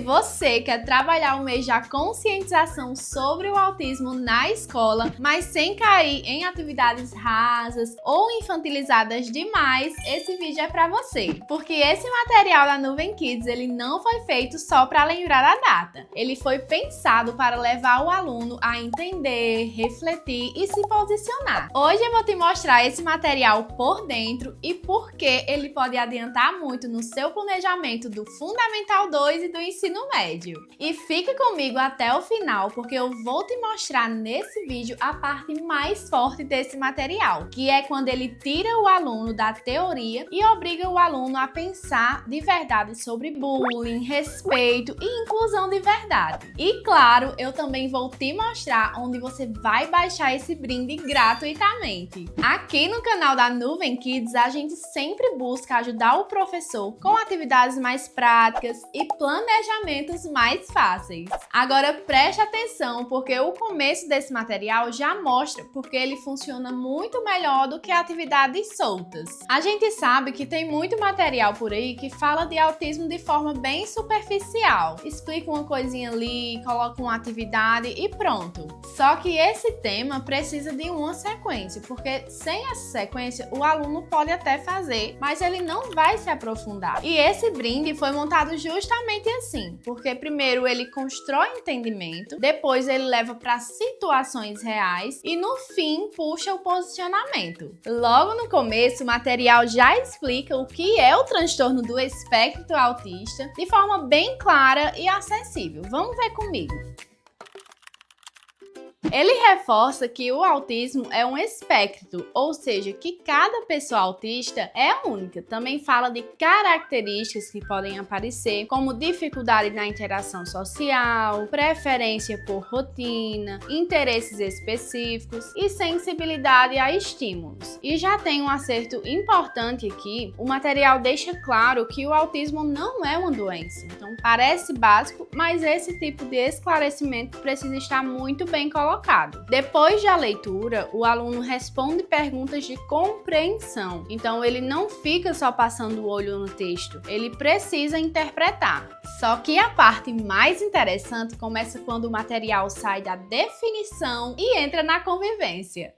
você quer trabalhar o mês da conscientização sobre o autismo na escola, mas sem cair em atividades rasas ou infantilizadas demais, esse vídeo é para você. Porque esse material da Nuvem Kids, ele não foi feito só para lembrar a data. Ele foi pensado para levar o aluno a entender, refletir e se posicionar. Hoje eu vou te mostrar esse material por dentro e por que ele pode adiantar muito no seu planejamento do Fundamental 2 e do ensino médio. E fica comigo até o final, porque eu vou te mostrar nesse vídeo a parte mais forte desse material, que é quando ele tira o aluno da teoria e obriga o aluno a pensar de verdade sobre bullying, respeito e inclusão de verdade. E claro, eu também vou te mostrar onde você vai baixar esse brinde gratuitamente. Aqui no canal da Nuvem Kids, a gente sempre busca ajudar o professor com atividades mais práticas e planejamentos mais fáceis. Agora preste atenção, porque o começo desse material já mostra porque ele funciona muito melhor do que atividades soltas. A gente sabe que tem muito material por aí que fala de autismo de forma bem superficial. Explica uma coisinha ali, coloca uma atividade e pronto. Só que esse tema precisa de uma sequência, porque sem essa sequência o aluno pode até fazer, mas ele não vai se aprofundar. E esse brinde foi montado justamente assim, porque primeiro ele constrói entendimento, depois ele leva para situações reais e no fim puxa o posicionamento. Logo no começo, o material já explica o que é o transtorno do espectro autista de forma bem clara e acessível. Vamos ver comigo. Ele reforça que o autismo é um espectro, ou seja, que cada pessoa autista é única. Também fala de características que podem aparecer, como dificuldade na interação social, preferência por rotina, interesses específicos e sensibilidade a estímulos. E já tem um acerto importante aqui, o material deixa claro que o autismo não é uma doença. Então parece básico, mas esse tipo de esclarecimento precisa estar muito bem colocado. Depois da leitura, o aluno responde perguntas de compreensão. Então, ele não fica só passando o olho no texto, ele precisa interpretar. Só que a parte mais interessante começa quando o material sai da definição e entra na convivência.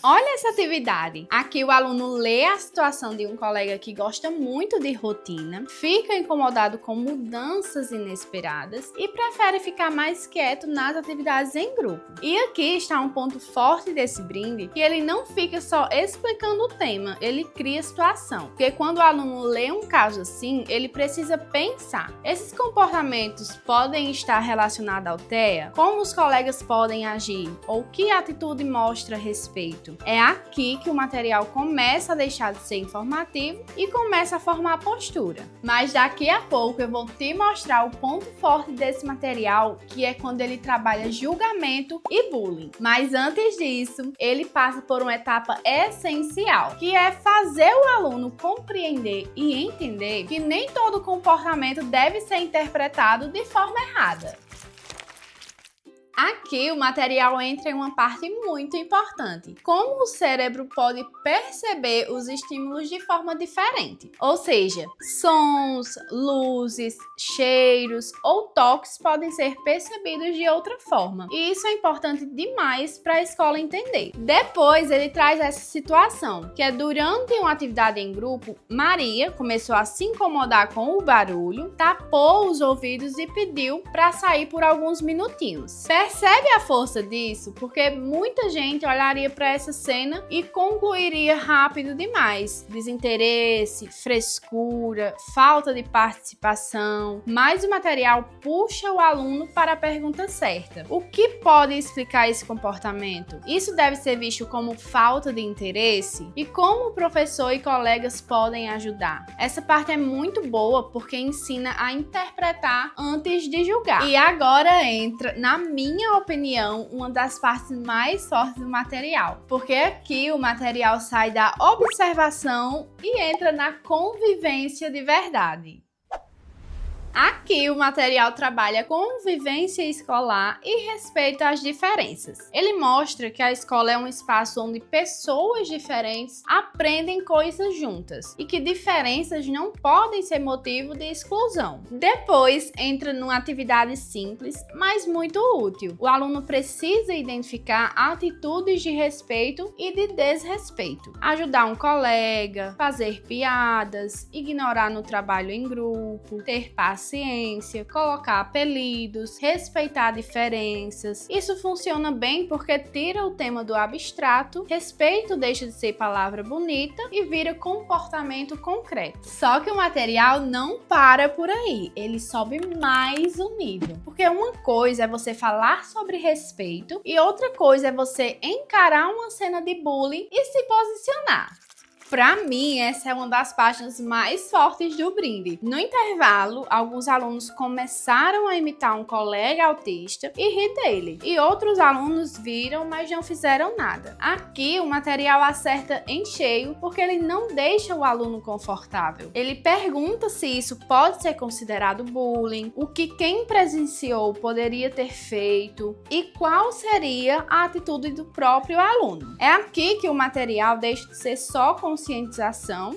Olha essa atividade. Aqui o aluno lê a situação de um colega que gosta muito de rotina, fica incomodado com mudanças inesperadas e prefere ficar mais quieto nas atividades em grupo. E aqui está um ponto forte desse brinde, que ele não fica só explicando o tema, ele cria situação. Porque quando o aluno lê um caso assim, ele precisa pensar. Esses comportamentos podem estar relacionados ao TEA? Como os colegas podem agir? Ou que atitude mostra respeito? É aqui que o material começa a deixar de ser informativo e começa a formar postura. Mas daqui a pouco eu vou te mostrar o ponto forte desse material, que é quando ele trabalha julgamento e bullying. Mas antes disso, ele passa por uma etapa essencial, que é fazer o aluno compreender e entender que nem todo comportamento deve ser interpretado de forma errada. Aqui o material entra em uma parte muito importante. Como o cérebro pode perceber os estímulos de forma diferente. Ou seja, sons, luzes, cheiros ou toques podem ser percebidos de outra forma. E isso é importante demais para a escola entender. Depois ele traz essa situação, que é durante uma atividade em grupo, Maria começou a se incomodar com o barulho, tapou os ouvidos e pediu para sair por alguns minutinhos. Percebe a força disso? Porque muita gente olharia para essa cena e concluiria rápido demais. Desinteresse, frescura, falta de participação. Mas o material puxa o aluno para a pergunta certa. O que pode explicar esse comportamento? Isso deve ser visto como falta de interesse? E como o professor e colegas podem ajudar? Essa parte é muito boa porque ensina a interpretar antes de julgar. E agora entra, na minha opinião, uma das partes mais fortes do material, porque aqui o material sai da observação e entra na convivência de verdade. Aqui o material trabalha convivência escolar e respeito às diferenças. Ele mostra que a escola é um espaço onde pessoas diferentes aprendem coisas juntas e que diferenças não podem ser motivo de exclusão. Depois entra numa atividade simples, mas muito útil. O aluno precisa identificar atitudes de respeito e de desrespeito, ajudar um colega, fazer piadas, ignorar no trabalho em grupo, ter paciência, colocar apelidos, respeitar diferenças. Isso funciona bem porque tira o tema do abstrato, respeito deixa de ser palavra bonita e vira comportamento concreto. Só que o material não para por aí, ele sobe mais o nível. Porque uma coisa é você falar sobre respeito e outra coisa é você encarar uma cena de bullying e se posicionar. Pra mim, essa é uma das páginas mais fortes do brinde. No intervalo, alguns alunos começaram a imitar um colega autista e rir dele. E outros alunos viram, mas não fizeram nada. Aqui, o material acerta em cheio porque ele não deixa o aluno confortável. Ele pergunta se isso pode ser considerado bullying, o que quem presenciou poderia ter feito e qual seria a atitude do próprio aluno. É aqui que o material deixa de ser só conscientização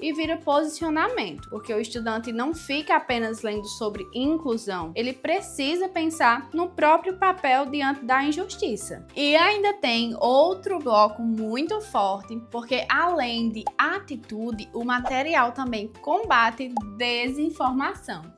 e vira posicionamento, porque o estudante não fica apenas lendo sobre inclusão, ele precisa pensar no próprio papel diante da injustiça. E ainda tem outro bloco muito forte, porque além de atitude, o material também combate desinformação.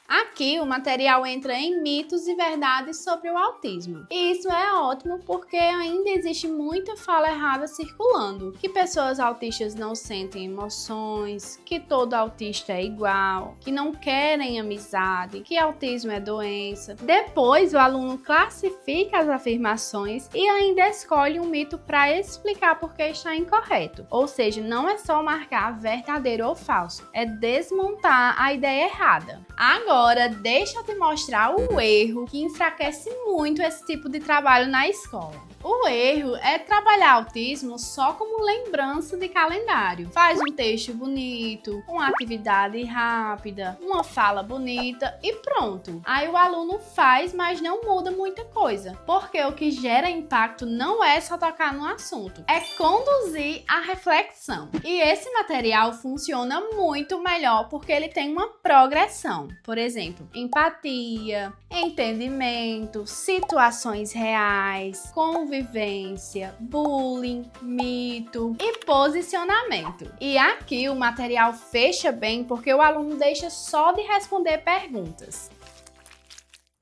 Aqui o material entra em mitos e verdades sobre o autismo. E isso é ótimo porque ainda existe muita fala errada circulando, que pessoas autistas não sentem emoções, que todo autista é igual, que não querem amizade, que autismo é doença. Depois o aluno classifica as afirmações e ainda escolhe um mito para explicar por que está incorreto. Ou seja, não é só marcar verdadeiro ou falso, é desmontar a ideia errada. Agora, deixa eu te mostrar o erro que enfraquece muito esse tipo de trabalho na escola. O erro é trabalhar autismo só como lembrança de calendário. Faz um texto bonito, uma atividade rápida, uma fala bonita e pronto. Aí o aluno faz, mas não muda muita coisa. Porque o que gera impacto não é só tocar no assunto, é conduzir a reflexão. E esse material funciona muito melhor porque ele tem uma progressão. Por exemplo, empatia, entendimento, situações reais, convivência, bullying, mito e posicionamento. E aqui o material fecha bem porque o aluno deixa só de responder perguntas.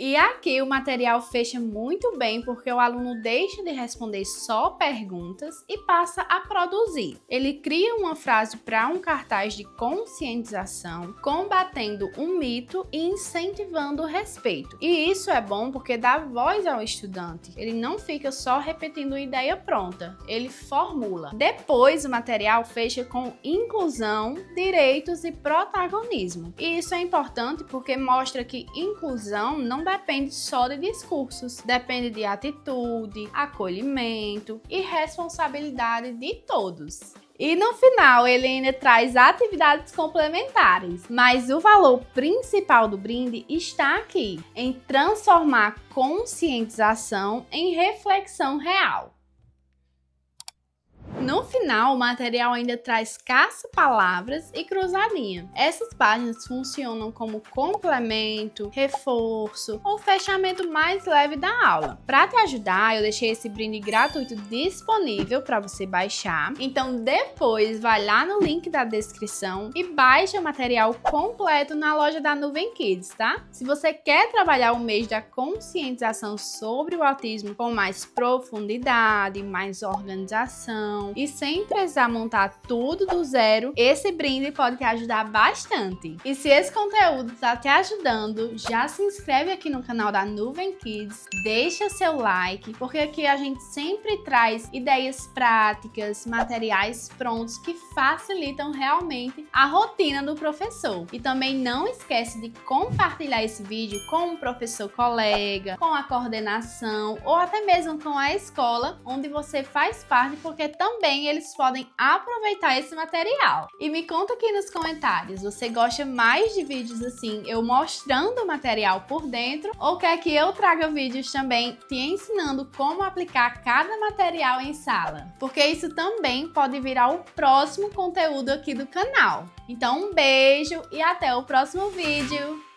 E aqui o material fecha muito bem porque o aluno deixa de responder só perguntas e passa a produzir. Ele cria uma frase para um cartaz de conscientização, combatendo um mito e incentivando o respeito. E isso é bom porque dá voz ao estudante. Ele não fica só repetindo uma ideia pronta, ele formula. Depois o material fecha com inclusão, direitos e protagonismo. E isso é importante porque mostra que inclusão não depende só de discursos, depende de atitude, acolhimento e responsabilidade de todos. E no final ele ainda traz atividades complementares, mas o valor principal do brinde está aqui, em transformar conscientização em reflexão real. No final, o material ainda traz caça-palavras e cruzadinha. Essas páginas funcionam como complemento, reforço ou fechamento mais leve da aula. Para te ajudar, eu deixei esse brinde gratuito disponível para você baixar. Então depois vai lá no link da descrição e baixa o material completo na loja da Nuvem Kids, tá? Se você quer trabalhar o mês da conscientização sobre o autismo com mais profundidade, mais organização, e sem precisar montar tudo do zero, esse brinde pode te ajudar bastante. E se esse conteúdo está te ajudando, já se inscreve aqui no canal da Nuvem Kids, deixa seu like, porque aqui a gente sempre traz ideias práticas, materiais prontos que facilitam realmente a rotina do professor. E também não esquece de compartilhar esse vídeo com um professor colega, com a coordenação ou até mesmo com a escola onde você faz parte, porque também também eles podem aproveitar esse material. E me conta aqui nos comentários, você gosta mais de vídeos assim, eu mostrando o material por dentro, ou quer que eu traga vídeos também te ensinando como aplicar cada material em sala? Porque isso também pode virar o próximo conteúdo aqui do canal. Então um beijo e até o próximo vídeo!